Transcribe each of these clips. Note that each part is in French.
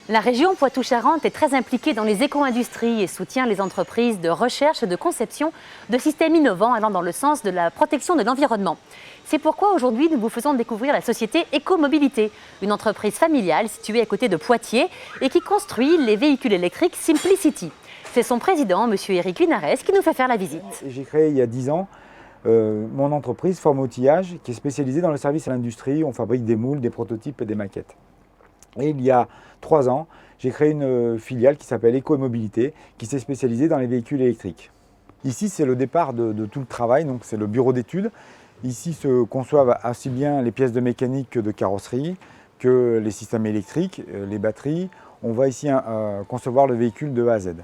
La région Poitou-Charentes est très impliquée dans les éco-industries et soutient les entreprises de recherche et de conception de systèmes innovants allant dans le sens de la protection de l'environnement. C'est pourquoi aujourd'hui nous vous faisons découvrir la société Ecomobilité, une entreprise familiale située à côté de Poitiers et qui construit les véhicules électriques Simplicity. C'est son président, M. Eric Linares, qui nous fait faire la visite. J'ai créé il y a 10 ans mon entreprise Forme Outillage qui est spécialisée dans le service à l'industrie. On fabrique des moules, des prototypes et des maquettes. Et il y a 3 ans, j'ai créé une filiale qui s'appelle Ecomobilité, qui s'est spécialisée dans les véhicules électriques. Ici, c'est le départ de tout le travail, donc c'est le bureau d'études. Ici se conçoivent aussi bien les pièces de mécanique que de carrosserie, que les systèmes électriques, les batteries. On va ici concevoir le véhicule de A à Z.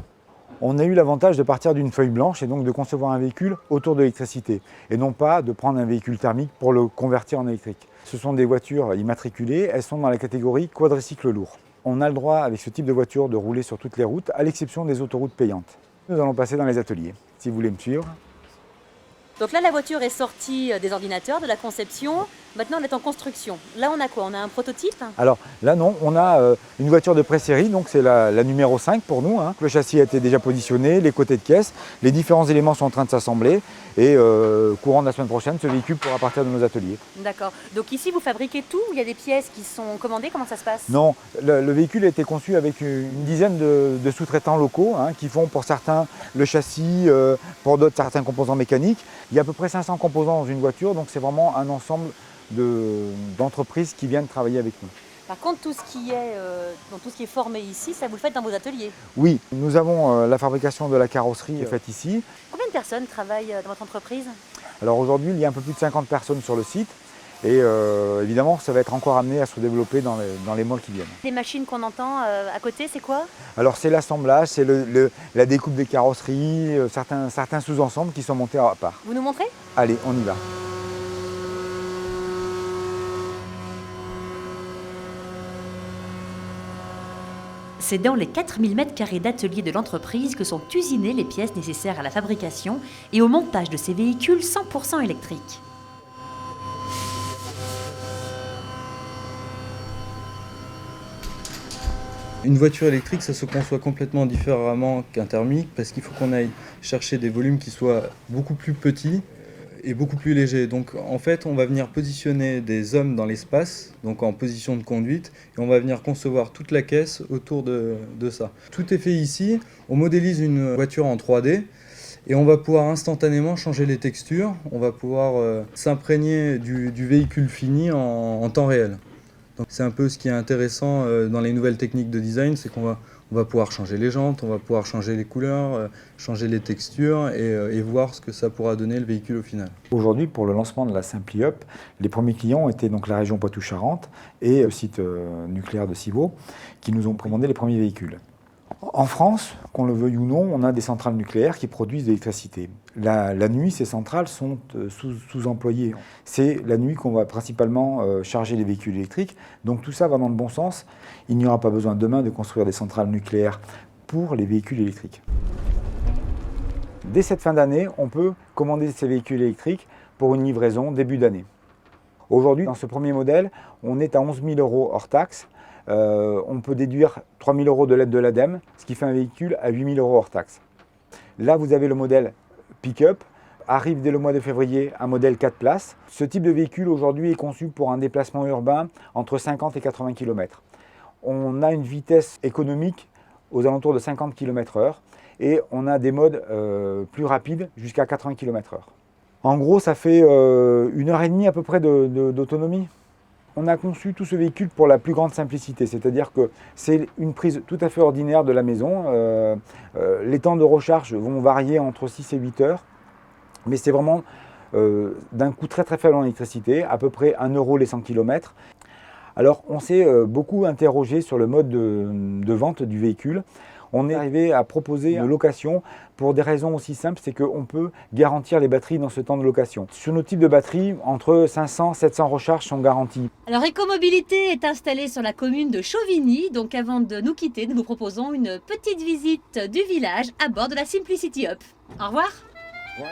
On a eu l'avantage de partir d'une feuille blanche et donc de concevoir un véhicule autour de l'électricité et non pas de prendre un véhicule thermique pour le convertir en électrique. Ce sont des voitures immatriculées, elles sont dans la catégorie quadricycle lourd. On a le droit avec ce type de voiture de rouler sur toutes les routes à l'exception des autoroutes payantes. Nous allons passer dans les ateliers, si vous voulez me suivre. Donc là, la voiture est sortie des ordinateurs, de la conception. Maintenant, elle est en construction. Là, on a quoi? On a un prototype? Alors là, non, on a une voiture de pré-série, donc c'est la numéro 5 pour nous. Le châssis a été déjà positionné, les côtés de caisse, les différents éléments sont en train de s'assembler et courant de la semaine prochaine, ce véhicule pourra partir de nos ateliers. D'accord. Donc ici, vous fabriquez tout? Il y a des pièces qui sont commandées? Comment ça se passe? Non, le véhicule a été conçu avec une dizaine de sous-traitants locaux qui font pour certains le châssis, pour d'autres certains composants mécaniques. Il y a à peu près 500 composants dans une voiture, donc c'est vraiment un ensemble d'entreprises qui viennent travailler avec nous. Par contre, tout ce qui est formé ici, ça vous le faites dans vos ateliers? Oui, nous avons la fabrication de la carrosserie faite ici. Combien de personnes travaillent dans votre entreprise? Alors aujourd'hui, il y a un peu plus de 50 personnes sur le site et évidemment, ça va être encore amené à se développer dans les mois qui viennent. Les machines qu'on entend à côté, c'est quoi? Alors c'est l'assemblage, c'est la découpe des carrosseries, certains sous-ensembles qui sont montés à part. Vous nous montrez? Allez, on y va. C'est dans les 4000 m² d'atelier de l'entreprise que sont usinées les pièces nécessaires à la fabrication et au montage de ces véhicules 100% électriques. Une voiture électrique, ça se conçoit complètement différemment qu'un thermique parce qu'il faut qu'on aille chercher des volumes qui soient beaucoup plus petits et beaucoup plus légers. Donc en fait, on va venir positionner des hommes dans l'espace, donc en position de conduite, et on va venir concevoir toute la caisse autour de ça. Tout est fait ici, on modélise une voiture en 3D, et on va pouvoir instantanément changer les textures, on va pouvoir s'imprégner du véhicule fini en temps réel. Donc c'est un peu ce qui est intéressant dans les nouvelles techniques de design, c'est qu'on va pouvoir changer les jantes, on va pouvoir changer les couleurs, changer les textures et voir ce que ça pourra donner le véhicule au final. Aujourd'hui, pour le lancement de la Simpli-Up, les premiers clients étaient donc la région Poitou-Charentes et le site nucléaire de Civaux qui nous ont commandé les premiers véhicules. En France, qu'on le veuille ou non, on a des centrales nucléaires qui produisent de l'électricité. La nuit, ces centrales sont sous-employées. C'est la nuit qu'on va principalement charger les véhicules électriques. Donc tout ça va dans le bon sens. Il n'y aura pas besoin demain de construire des centrales nucléaires pour les véhicules électriques. Dès cette fin d'année, on peut commander ces véhicules électriques pour une livraison début d'année. Aujourd'hui, dans ce premier modèle, on est à 11 000 € hors taxe. On peut déduire 3 000 € de l'aide de l'ADEME, ce qui fait un véhicule à 8 000 € hors taxe. Là, vous avez le modèle pick-up. Arrive dès le mois de février un modèle 4 places. Ce type de véhicule aujourd'hui est conçu pour un déplacement urbain entre 50 et 80 km. On a une vitesse économique aux alentours de 50 km/h et on a des modes plus rapides jusqu'à 80 km/h. En gros, ça fait 1h30 à peu près d'autonomie. On a conçu tout ce véhicule pour la plus grande simplicité, c'est-à-dire que c'est une prise tout à fait ordinaire de la maison. Les temps de recharge vont varier entre 6 et 8 heures, mais c'est vraiment d'un coût très très faible en électricité, à peu près 1 € les 100 km. Alors on s'est beaucoup interrogé sur le mode de vente du véhicule. On est arrivé à proposer une location pour des raisons aussi simples, c'est qu'on peut garantir les batteries dans ce temps de location. Sur nos types de batteries, entre 500 et 700 recharges sont garanties. Alors Ecomobilité est installée sur la commune de Chauvigny, donc avant de nous quitter, nous vous proposons une petite visite du village à bord de la Simplicity Up. Au revoir. Ouais.